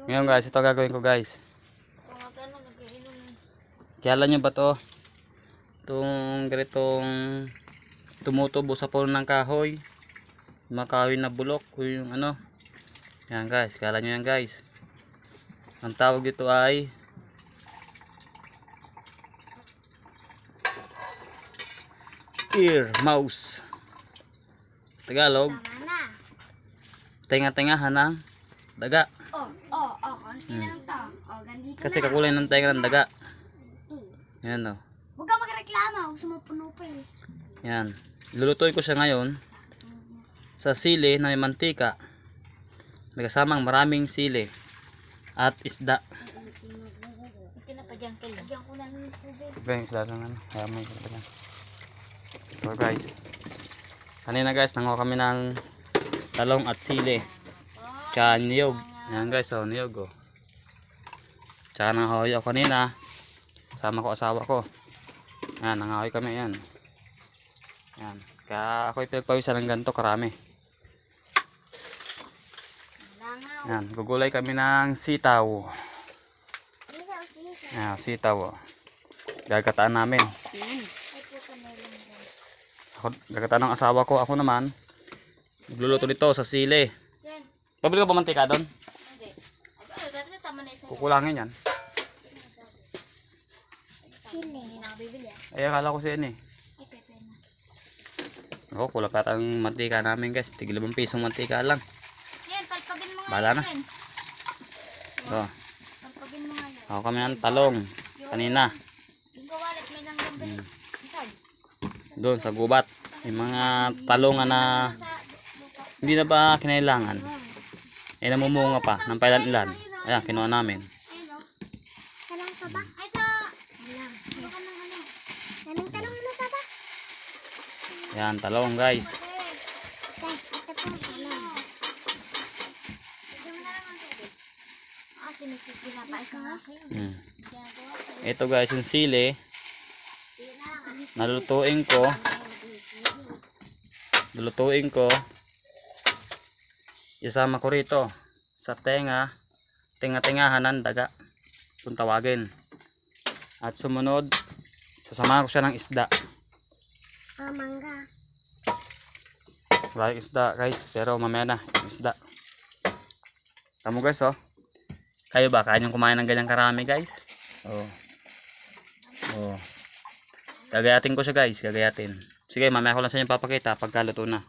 Ngayon guys, ito gagawin ko guys. Kailan nyo ba to? Itong ganitong tumutubo sa puno ng kahoy. Makahoy na bulok o yung ano. Yan guys, kailan nyo yan guys. Ang tawag dito ay ear mouse. Tagalog, tenga-tengahan ng daga. Konti na lang to. Ganito Kasi kakulay ng tenga ng daga. Yan o. Huwag ka magreklama. Huwag sumupuno pa eh. Yan. Lulutuin ko siya ngayon sa sili na may mantika. Nagkasamang maraming sili at isda. Ito na pa dyan kayo. Lagyan ko na ng tubig. Okay, isda na naman. Maraming isda yan. So guys. Kanina guys, nanguha kami ng talong at sili. Tsaka niyog. Yan guys, oh, niyog oh. Tsaka nangahoy ako kanina. Kasama ko asawa ko. Yan, nangahoy kami yan. Yan. Kaya ako'y pinagpawisan ng ganito karami. Yan, gugulay kami ng sitaw. Yan, sitaw oh. Gagataan namin. Ako, gagataan ng asawa ko. Ako naman, magluluto nito sa sili. Pabili ko pa mantika doon? Kukulangin yan. Ay, akala ko siya eh. Ako, kulang pa ang mantika namin guys. Tigil 5 pisong mantika lang. Yan, palpagin mo nga. Bahala na. So, Palpagin mo nga yan. ako kami ng talong. Kanina. Yung kawalit may lang gambili. Doon sa gubat. Yung mga talongan na hindi na ba kinailangan. Eh, namumunga pa. Ng pailan-ilan. Ayan, kinuha namin. Talong pa ba? Ay, ito. Baka ng ano. Talong na pa ba? Ayan, talong guys. Ito po. Talong. Bigyan mo na lang ang tubig. Kasi may pinapais na nga sa'yo. Ito guys, yung sili. Nalutuin ko. Isama ko rito sa tenga-tengahan ng daga kung tawagin. At sumunod, sasamahan ko siya ng isda. Mangga. Wala yung isda guys, pero mamaya na yung isda. Tamo guys oh. Kayo ba, kaya nyo kumain ng ganyang karami guys? Oh. Oh. Gagayatin ko siya guys, gagayatin. Sige, mamaya ko lang sa inyo papakita pagkaluto na.